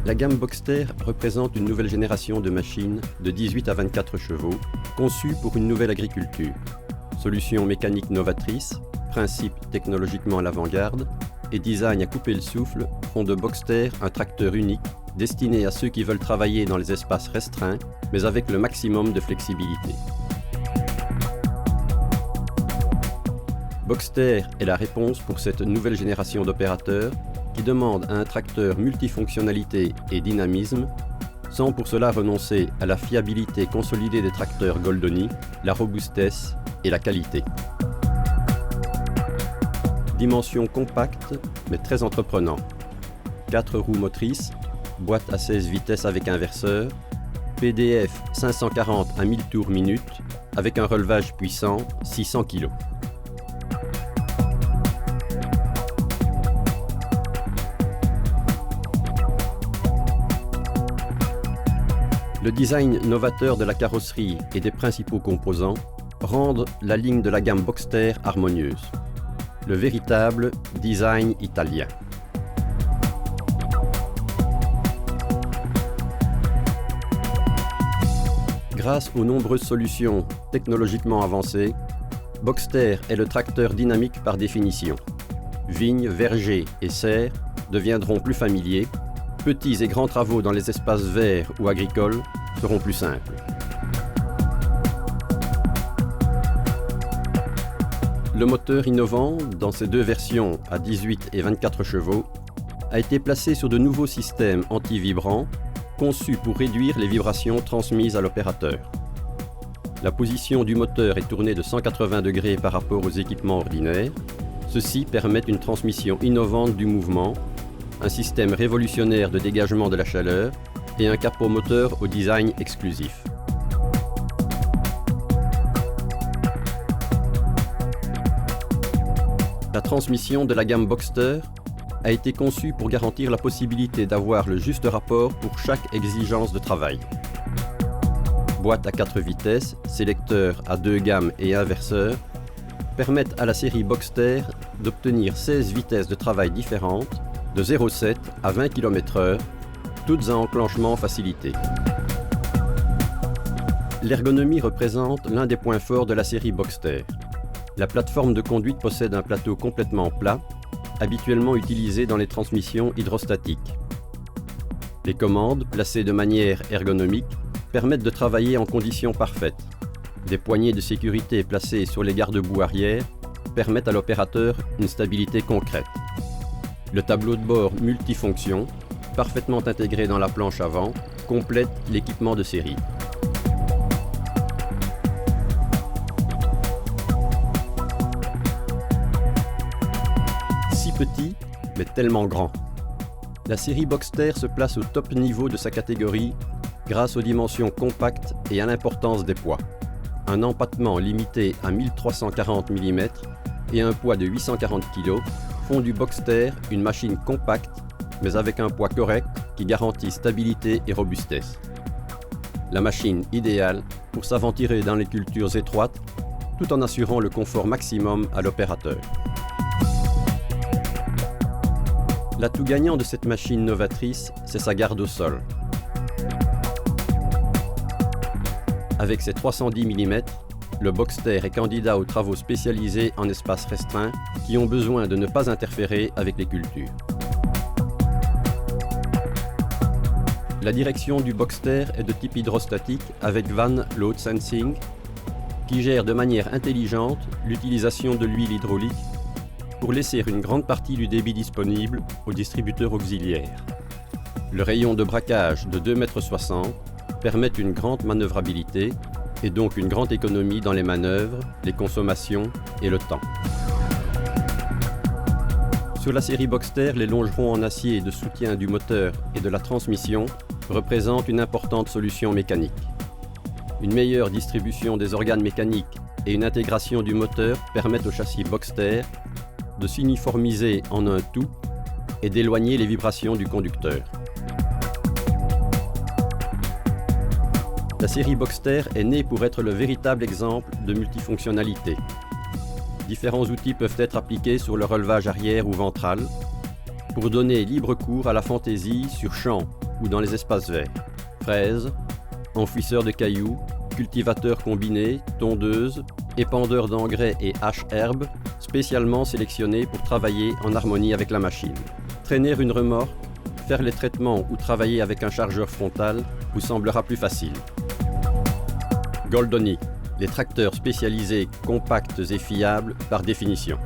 La gamme Boxster représente une nouvelle génération de machines de 18 à 24 chevaux, conçues pour une nouvelle agriculture. Solutions mécaniques novatrices, principes technologiquement à l'avant-garde et design à couper le souffle font de Boxster un tracteur unique destiné à ceux qui veulent travailler dans les espaces restreints, mais avec le maximum de flexibilité. Boxster est la réponse pour cette nouvelle génération d'opérateurs qui demandent à un tracteur multifonctionnalité et dynamisme, sans pour cela renoncer à la fiabilité consolidée des tracteurs Goldoni, la robustesse et la qualité. Dimension compacte mais très entreprenant. 4 roues motrices, boîte à 16 vitesses avec inverseur, PDF 540 à 1000 tours minute avec un relevage puissant 600 kg. Le design novateur de la carrosserie et des principaux composants rendent la ligne de la gamme Boxster harmonieuse. Le véritable design italien. Grâce aux nombreuses solutions technologiquement avancées, Boxster est le tracteur dynamique par définition. Vignes, vergers et serres deviendront plus familiers. Petits et grands travaux dans les espaces verts ou agricoles seront plus simples. Le moteur innovant, dans ses deux versions à 18 et 24 chevaux, a été placé sur de nouveaux systèmes anti-vibrants conçus pour réduire les vibrations transmises à l'opérateur. La position du moteur est tournée de 180 degrés par rapport aux équipements ordinaires. Ceci permet une transmission innovante du mouvement, un système révolutionnaire de dégagement de la chaleur et un capot moteur au design exclusif. La transmission de la gamme Boxster a été conçue pour garantir la possibilité d'avoir le juste rapport pour chaque exigence de travail. Boîte à 4 vitesses, sélecteur à 2 gammes et inverseur permettent à la série Boxster d'obtenir 16 vitesses de travail différentes de 0,7 à 20 km/h, toutes à enclenchement facilité. L'ergonomie représente l'un des points forts de la série Boxster. La plateforme de conduite possède un plateau complètement plat, habituellement utilisé dans les transmissions hydrostatiques. Les commandes, placées de manière ergonomique, permettent de travailler en conditions parfaites. Des poignées de sécurité placées sur les garde-boue arrière permettent à l'opérateur une stabilité concrète. Le tableau de bord multifonction, parfaitement intégré dans la planche avant, complète l'équipement de série. Si petit, mais tellement grand. La série Boxster se place au top niveau de sa catégorie grâce aux dimensions compactes et à l'importance des poids. Un empattement limité à 1340 mm et un poids de 840 kg font du Boxster une machine compacte, mais avec un poids correct qui garantit stabilité et robustesse. La machine idéale pour s'aventurer dans les cultures étroites, tout en assurant le confort maximum à l'opérateur. L'atout gagnant de cette machine novatrice, c'est sa garde au sol. Avec ses 310 mm, le Boxster est candidat aux travaux spécialisés en espaces restreints qui ont besoin de ne pas interférer avec les cultures. La direction du Boxster est de type hydrostatique avec Van Load Sensing qui gère de manière intelligente l'utilisation de l'huile hydraulique pour laisser une grande partie du débit disponible aux distributeurs auxiliaires. Le rayon de braquage de 2,60 m permet une grande manœuvrabilité et donc une grande économie dans les manœuvres, les consommations et le temps. Sur la série Boxster, les longerons en acier de soutien du moteur et de la transmission représentent une importante solution mécanique. Une meilleure distribution des organes mécaniques et une intégration du moteur permettent au châssis Boxster de s'uniformiser en un tout et d'éloigner les vibrations du conducteur. La série Boxster est née pour être le véritable exemple de multifonctionnalité. Différents outils peuvent être appliqués sur le relevage arrière ou ventral pour donner libre cours à la fantaisie sur champ ou dans les espaces verts. Fraises, enfouisseurs de cailloux, cultivateurs combinés, tondeuses, épandeurs d'engrais et hache-herbes, spécialement sélectionnés pour travailler en harmonie avec la machine. Traîner une remorque, faire les traitements ou travailler avec un chargeur frontal vous semblera plus facile. Goldoni, les tracteurs spécialisés, compacts et fiables par définition.